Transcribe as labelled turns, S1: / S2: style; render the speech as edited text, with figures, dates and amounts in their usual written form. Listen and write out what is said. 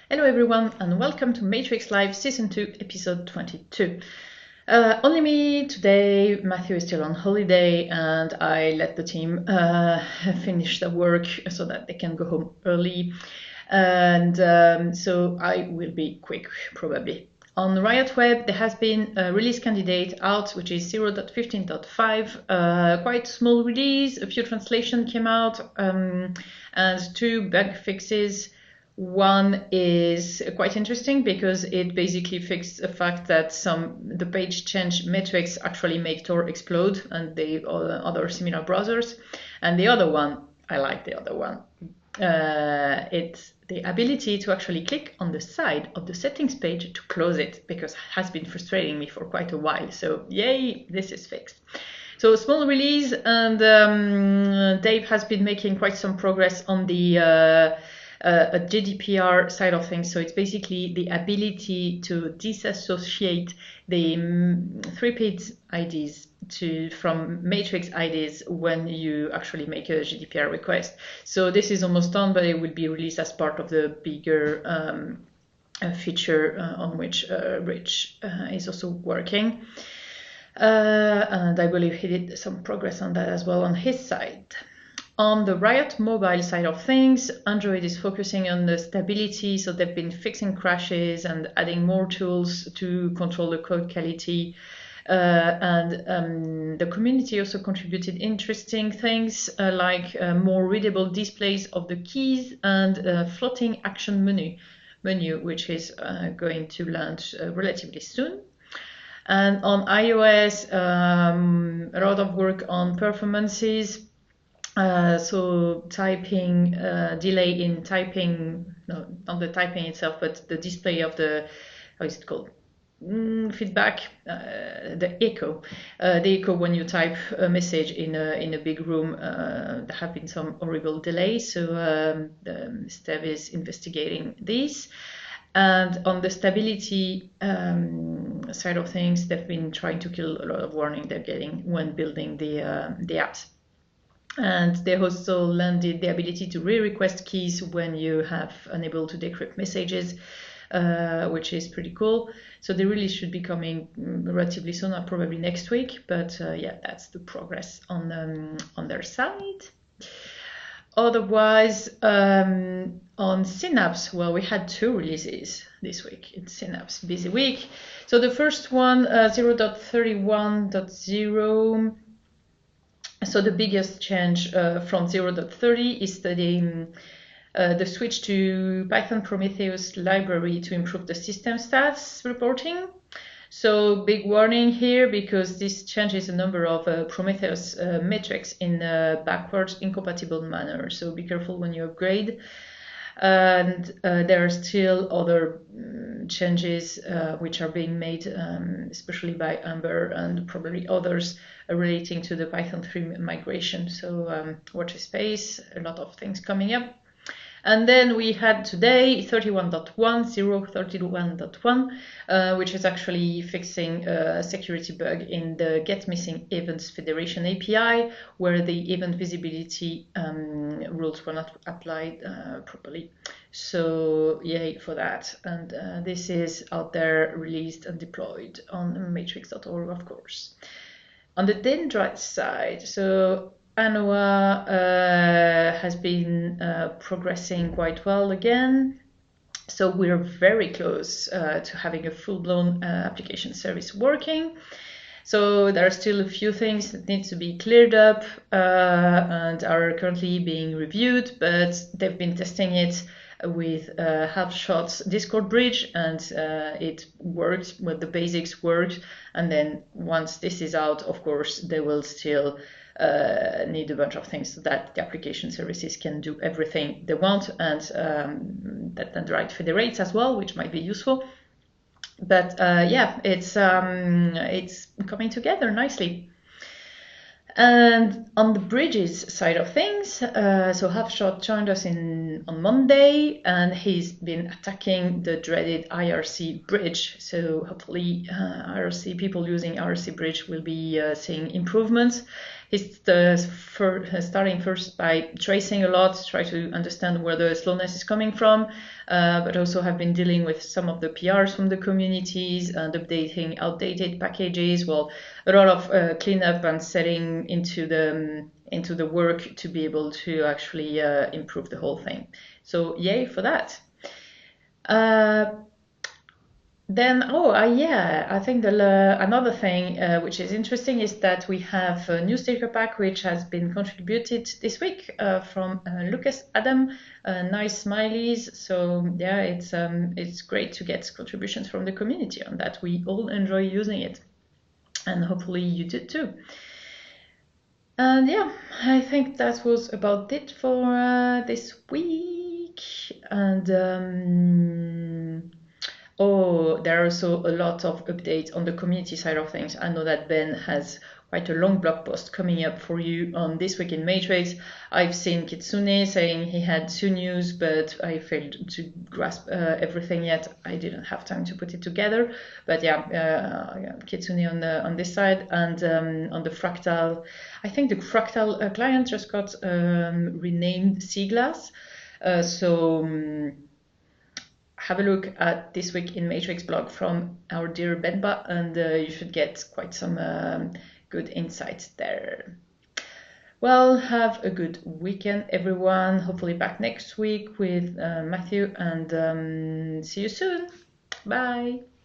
S1: Hello everyone and welcome to Matrix Live Season 2 Episode 22. Only me today. Matthew is still on holiday and I let the team finish the work so that they can go home early, and so I will be quick probably. On Riot Web there has been a release candidate out which is 0.15.5, quite small release, a few translations came out, and 2 bug fixes. One is quite interesting because it basically fixed the fact that the page change metrics actually make Tor explode and the other similar browsers. And the other one, I like the other one. It's the ability to actually click on the side of the settings page to close it, because it has been frustrating me for quite a while. So yay, this is fixed. So small release, and Dave has been making quite some progress on the a GDPR side of things. So it's basically the ability to disassociate the 3-page IDs from matrix IDs when you actually make a GDPR request. So this is almost done, but it will be released as part of the bigger feature on which Rich is also working. And I believe he did some progress on that as well on his side. On the Riot Mobile side of things, Android is focusing on the stability, so they've been fixing crashes and adding more tools to control the code quality. And the community also contributed interesting things like more readable displays of the keys and floating action menu, which is going to launch relatively soon. And on iOS, a lot of work on performances. So typing, delay in typing, no, not the typing itself, but the display of the, how is it called? Feedback, the echo when you type a message in a big room. There have been some horrible delays, so Steve is investigating these. And on the stability side of things, they've been trying to kill a lot of warning they're getting when building the apps. And they also landed the ability to re-request keys when you have unable to decrypt messages, which is pretty cool. So they really should be coming relatively soon, or probably next week. But yeah, that's the progress on their side. Otherwise, on Synapse, well, we had 2 releases this week. It's Synapse busy week. So the first one, 0.31.0. So the biggest change from 0.30 is the switch to Python Prometheus library to improve the system stats reporting. So big warning here, because this changes a number of Prometheus metrics in a backwards-incompatible manner. So be careful when you upgrade. And there are still other changes which are being made, especially by Amber and probably others, relating to the Python 3 migration. So watch this space, a lot of things coming up. And then we had today 31.1, which is actually fixing a security bug in the Get Missing Events Federation API, where the event visibility rules were not applied properly. So yay for that. And this is out there, released and deployed on matrix.org, of course. On the dendrite side, so Anoa has been progressing quite well again. So we're very close to having a full-blown application service working. So there are still a few things that need to be cleared up and are currently being reviewed, but they've been testing it with Halfshot's Discord bridge, and it worked, well, the basics worked. And then once this is out, of course, they will still need a bunch of things so that the application services can do everything they want, and that dendrite federates as well, which might be useful. But yeah, it's coming together nicely. And on the bridges side of things, so Halfshot joined us on Monday, and he's been attacking the dreaded IRC bridge. So hopefully IRC people using IRC bridge will be seeing improvements. He's starting first by tracing a lot, try to understand where the slowness is coming from, but also have been dealing with some of the PRs from the communities and updating outdated packages. Well, a lot of cleanup and setting into the work to be able to actually improve the whole thing. So yay for that. I think another thing which is interesting is that we have a new sticker pack which has been contributed this week from Lucas Adam. Nice smileys. So yeah, it's great to get contributions from the community on that. We all enjoy using it, and hopefully you did too. And yeah, I think that was about it for this week. And there are also a lot of updates on the community side of things. I know that Ben has quite a long blog post coming up for you on This Week in Matrix. I've seen Kitsune saying he had 2 news, but I failed to grasp everything yet. I didn't have time to put it together. But yeah, Kitsune on this side, and on the Fractal, I think the Fractal client just got renamed Seaglass. Have a look at This Week in Matrix blog from our dear Benba, and you should get quite some good insights there. Well, have a good weekend, everyone. Hopefully back next week with Matthew, and see you soon. Bye.